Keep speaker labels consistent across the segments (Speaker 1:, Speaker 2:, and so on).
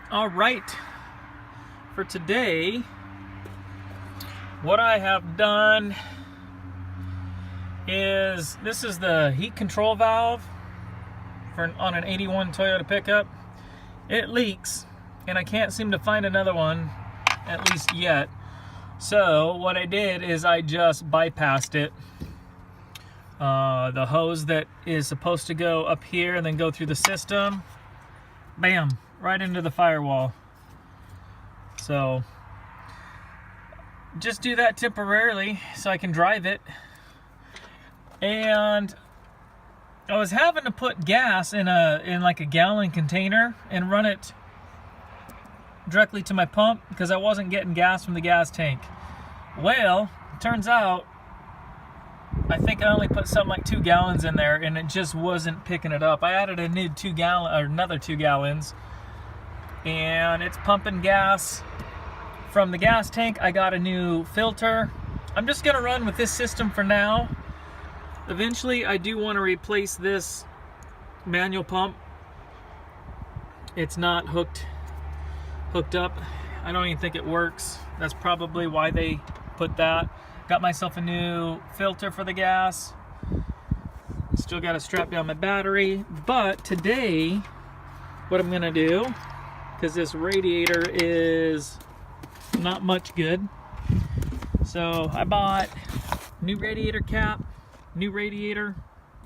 Speaker 1: All right, for today, what I have done is, this is the heat control valve on an 81 Toyota pickup. It leaks, and I can't seem to find another one, at least yet. So what I did is I just bypassed it. The hose that is supposed to go up here and then go through the system, bam, right into the firewall. So just do that temporarily so I can drive it. And I was having to put gas in like a gallon container and run it directly to my pump because I wasn't getting gas from the gas tank. Well, it turns out I think I only put something like 2 gallons in there and it just wasn't picking it up. I added another 2 gallons and it's pumping gas from the gas tank. I got a new filter. I'm just gonna run with this system for now. Eventually I do want to replace this manual pump. It's not hooked up. I don't even think it works. That's probably why they put that. Got myself a new filter for the gas. Still got to strap down my battery. But today, what I'm gonna do, because this radiator is not much good, so I bought new radiator cap, new radiator.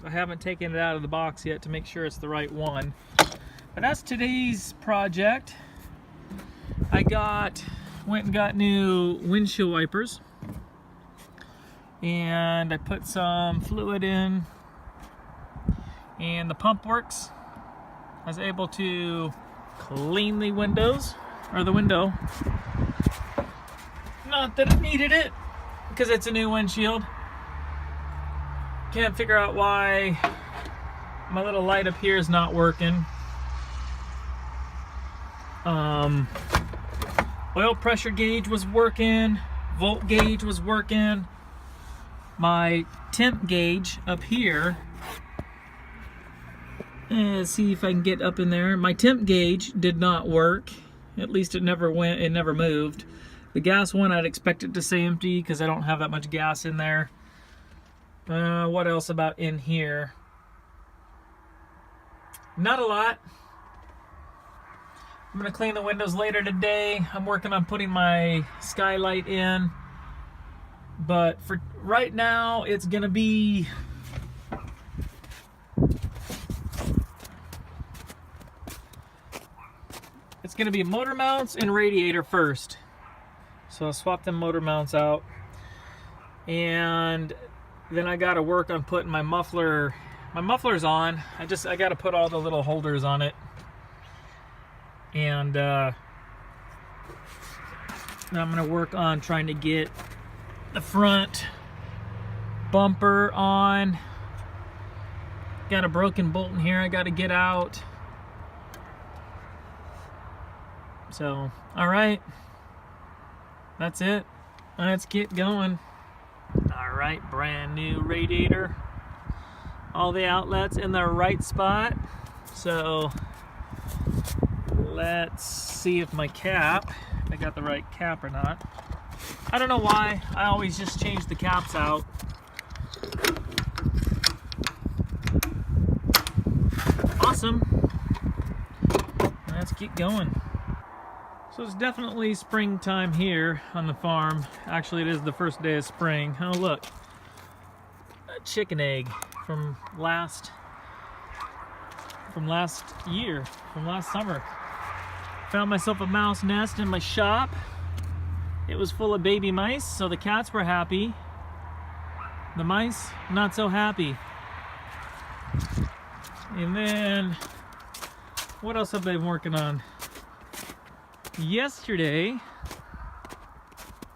Speaker 1: I haven't taken it out of the box yet to make sure it's the right one. But that's today's project. I went and got new windshield wipers. And I put some fluid in. And the pump works. I was able to clean the windows, or the window. Not that it needed it, because it's a new windshield. Can't figure out why my little light up here is not working. Oil pressure gauge was working, volt gauge was working. My temp gauge up here, let's see if I can get up in there. My temp gauge did not work. At least it never moved. The gas one, I'd expect it to stay empty because I don't have that much gas in there. What else about in here? Not a lot. I'm gonna clean the windows later today. I'm working on putting my skylight in. But for right now, it's gonna be motor mounts and radiator first. So I'll swap them motor mounts out. And then I gotta work on putting my muffler. My muffler's on. I gotta put all the little holders on it. And now I'm gonna work on trying to get the front bumper on. Got a broken bolt in here I gotta get out. So, alright. That's it. Let's get going. Alright, brand new radiator. All the outlets in the right spot. So, let's see if my cap, I got the right cap or not. I don't know why. I always just change the caps out. Awesome. Let's get going. So it's definitely springtime here on the farm. Actually, it is the first day of spring. Oh, look. A chicken egg from last summer. Found myself a mouse nest in my shop. It was full of baby mice, so the cats were happy. The mice, not so happy. And then, what else have I been working on? Yesterday,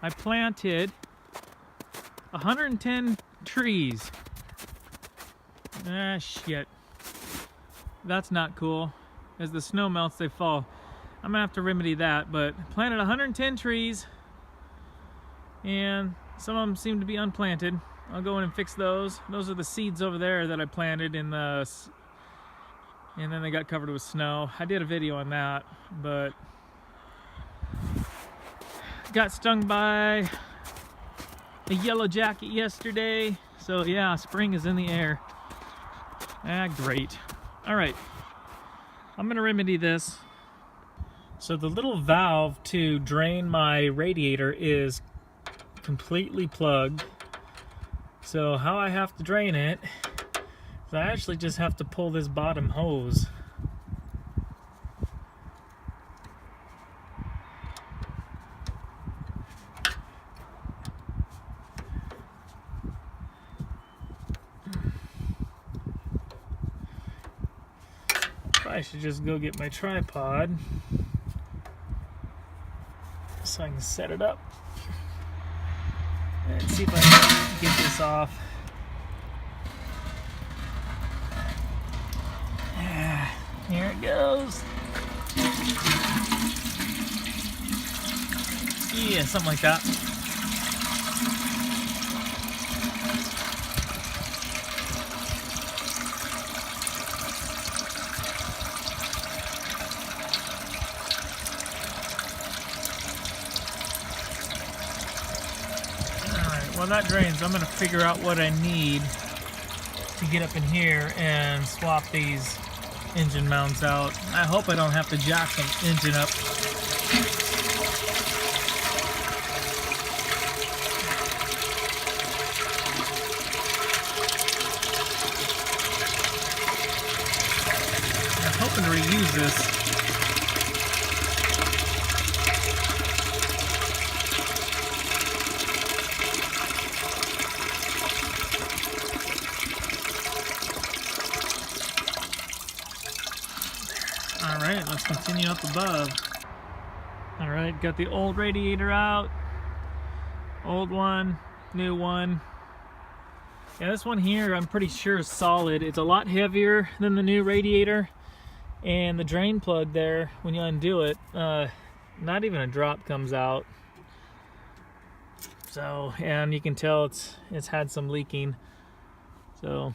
Speaker 1: I planted 110 trees. Ah, shit. That's not cool. As the snow melts, they fall. I'm gonna have to remedy that, but planted 110 trees. And some of them seem to be unplanted. I'll go in and fix those. Those are the seeds over there that I planted in the, and then they got covered with snow. I did a video on that, but Got stung by a yellow jacket yesterday. So yeah, spring is in the air. Ah, great. All right, I'm gonna remedy this. So the little valve to drain my radiator is completely plugged. So how I have to drain it is I actually just have to pull this bottom hose. I should just go get my tripod so I can set it up and see if I can get this off. Yeah, here it goes. Yeah, something like that. While that drains, I'm going to figure out what I need to get up in here and swap these engine mounts out. I hope I don't have to jack the engine up. I'm hoping to reuse this. Alright, let's continue up above. Alright, got the old radiator out. Old one, new one. Yeah, this one here I'm pretty sure is solid. It's a lot heavier than the new radiator. And the drain plug there, when you undo it, not even a drop comes out. So, and you can tell it's had some leaking. So,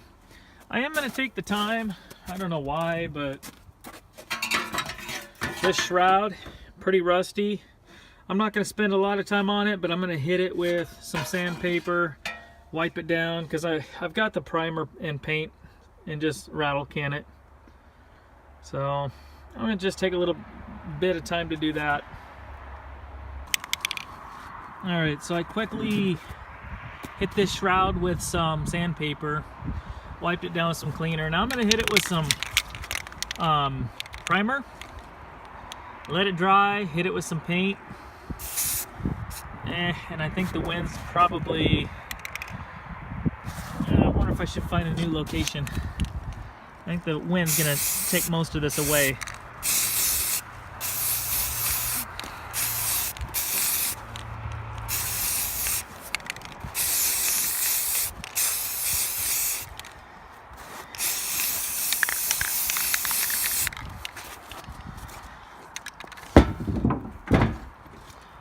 Speaker 1: I am going to take the time. I don't know why, but this shroud, pretty rusty. I'm not going to spend a lot of time on it, but I'm going to hit it with some sandpaper, wipe it down, because I've got the primer and paint, and just rattle can it. So I'm going to just take a little bit of time to do that. Alright, so I quickly hit this shroud with some sandpaper, wiped it down with some cleaner. Now I'm going to hit it with some primer. Let it dry, hit it with some paint, and I think the wind's probably, I wonder if I should find a new location. I think the wind's gonna take most of this away.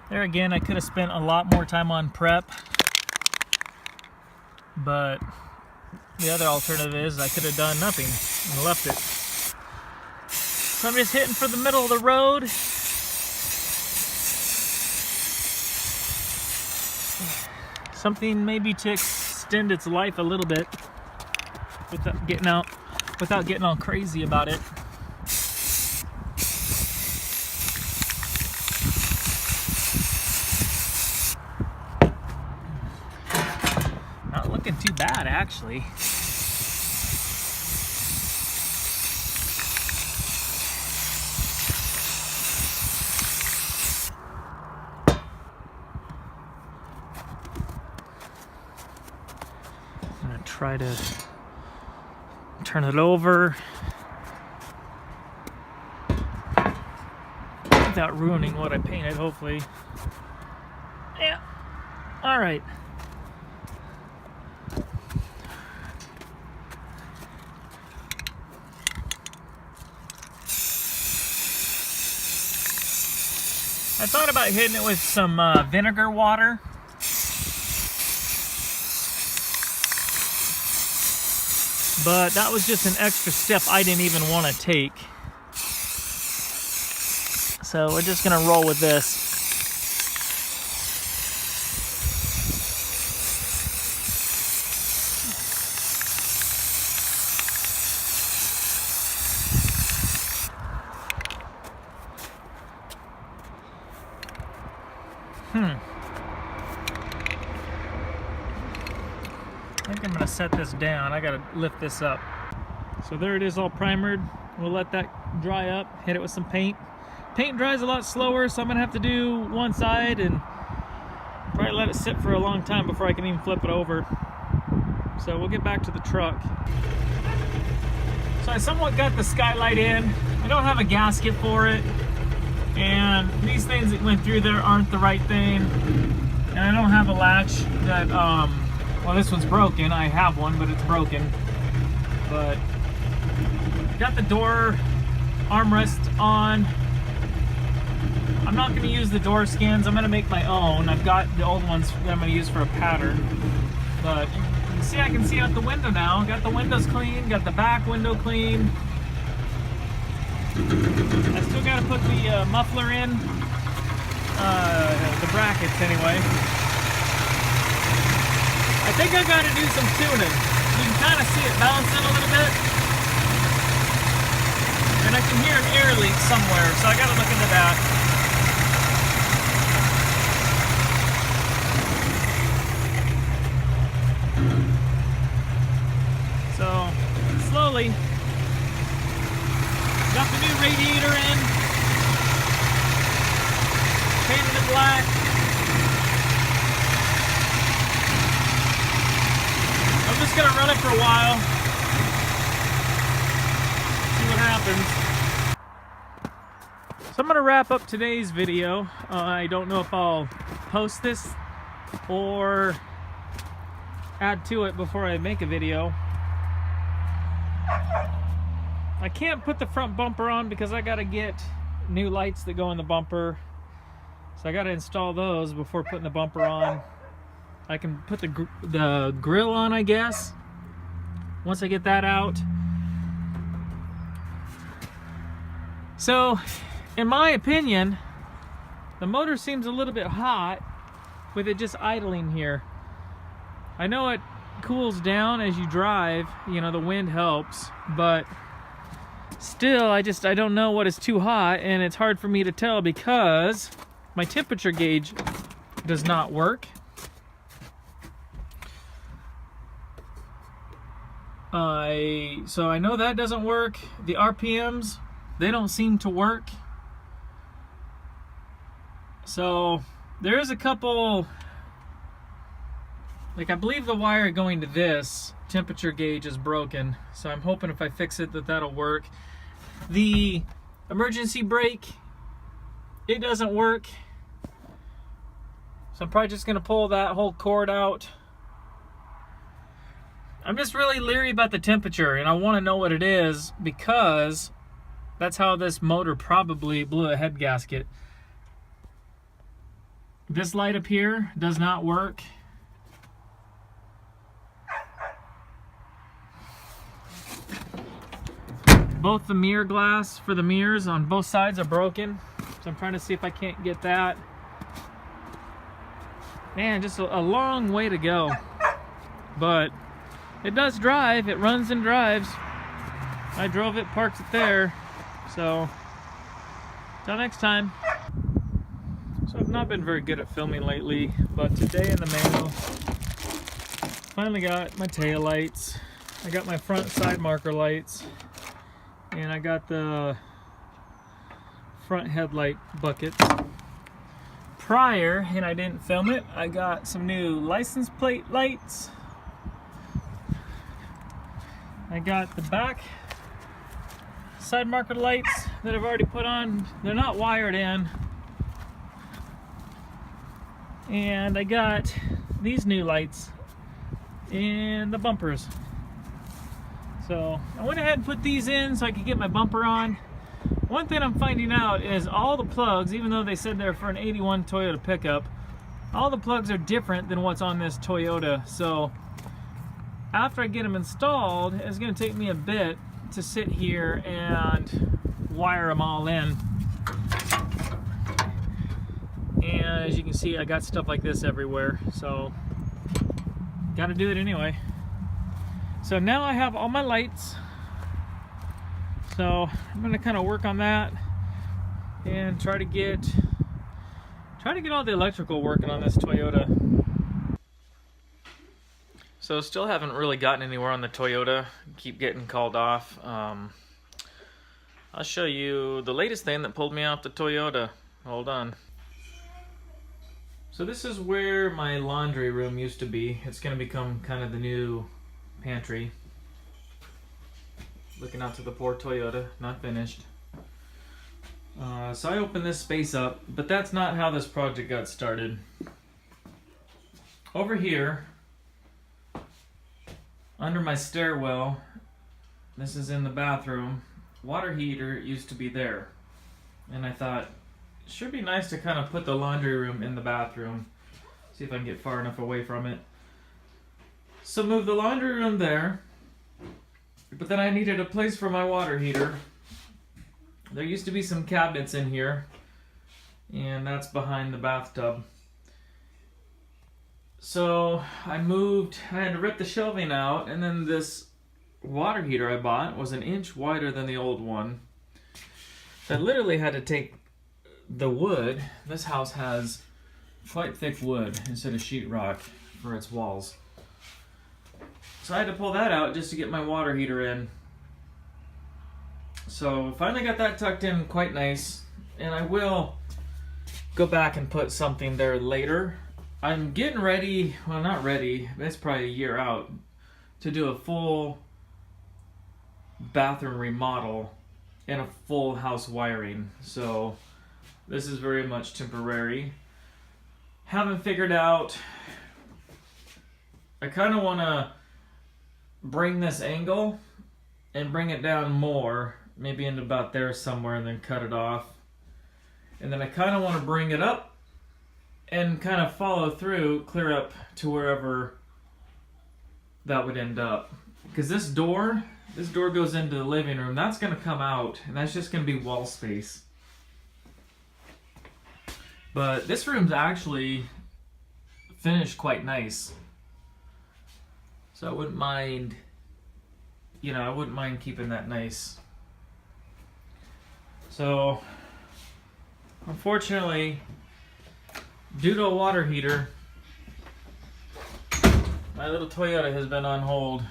Speaker 1: There again, I could have spent a lot more time on prep, but the other alternative is I could have done nothing and left it. So I'm just hitting for the middle of the road. Something maybe to extend its life a little bit without getting all crazy about it. Looking too bad, actually. I'm gonna try to turn it over without ruining what I painted, hopefully. Yeah. All right. I thought about hitting it with some vinegar water. But that was just an extra step I didn't even want to take. So we're just gonna roll with this. I think I'm gonna set this down. I gotta lift this up. So there it is, all primered. We'll let that dry up, hit it with some paint. Paint dries a lot slower, so I'm gonna have to do one side and probably let it sit for a long time before I can even flip it over. So we'll get back to the truck. So I somewhat got the skylight in. I don't have a gasket for it. And these things that went through there aren't the right thing. And I don't have a latch that, well, this one's broken. I have one, but it's broken. But got the door armrest on. I'm not going to use the door skins. I'm going to make my own. I've got the old ones that I'm going to use for a pattern. But you can see, I can see out the window now. Got the windows clean. Got the back window clean. I still got to put the muffler in. The brackets anyway. I think I got to do some tuning. You can kind of see it bouncing a little bit. And I can hear an air leak somewhere, so I got to look into that. So, slowly, got the new radiator in, painted it black. I'm just gonna run it for a while, see what happens. So I'm gonna wrap up today's video. I don't know if I'll post this or add to it before I make a video. I can't put the front bumper on because I gotta get new lights that go in the bumper. So I gotta install those before putting the bumper on. I can put the grill on, I guess, once I get that out. So, in my opinion, the motor seems a little bit hot with it just idling here. I know it cools down as you drive, you know, the wind helps, but still, I don't know what is too hot, and it's hard for me to tell because my temperature gauge does not work. So I know that doesn't work. The RPMs, they don't seem to work. So there is a couple, like I believe the wire going to this temperature gauge is broken. So I'm hoping if I fix it that'll work. The emergency brake, it doesn't work. So I'm probably just gonna pull that whole cord out. I'm just really leery about the temperature, and I want to know what it is because that's how this motor probably blew a head gasket. This light up here does not work. Both the mirror glass for the mirrors on both sides are broken, so I'm trying to see if I can't get that. Man, just a long way to go, but it does drive. It runs and drives. I drove it, parked it there. So, till next time. So I've not been very good at filming lately, but today in the mail, finally got my tail lights. I got my front side marker lights, and I got the front headlight buckets. Prior, and I didn't film it, I got some new license plate lights. I got the back side marker lights that I've already put on. They're not wired in. And I got these new lights in the bumpers. So I went ahead and put these in so I could get my bumper on. One thing I'm finding out is all the plugs, even though they said they're for an 81 Toyota pickup, all the plugs are different than what's on this Toyota. So after I get them installed, it's going to take me a bit to sit here and wire them all in. And as you can see, I got stuff like this everywhere, so gotta do it anyway. So now I have all my lights, so I'm gonna kind of work on that and try to get all the electrical working on this Toyota. So still haven't really gotten anywhere on the Toyota, keep getting called off. I'll show you the latest thing that pulled me off the Toyota. Hold on. So this is where my laundry room used to be. It's going to become kind of the new pantry. Looking out to the poor Toyota, not finished. So I opened this space up, but that's not how this project got started. Over here, under my stairwell, this is in the bathroom, water heater used to be there. And I thought, it should be nice to kind of put the laundry room in the bathroom. See if I can get far enough away from it. So move the laundry room there, but then I needed a place for my water heater. There used to be some cabinets in here, and that's behind the bathtub. So I had to rip the shelving out, and then this water heater I bought was an inch wider than the old one. So I literally had to take the wood. This house has quite thick wood instead of sheetrock for its walls. So I had to pull that out just to get my water heater in. So finally got that tucked in quite nice, and I will go back and put something there later. I'm getting ready, well not ready, it's probably a year out, to do a full bathroom remodel and a full house wiring. So this is very much temporary. Haven't figured out, I kind of want to bring this angle and bring it down more, maybe into about there somewhere, and then cut it off. And then I kind of want to bring it up and kind of follow through, clear up to wherever that would end up. Because this door goes into the living room. That's going to come out, and that's just going to be wall space. But this room's actually finished quite nice. So I wouldn't mind, I wouldn't mind keeping that nice. So, unfortunately, due to a water heater, my little Toyota has been on hold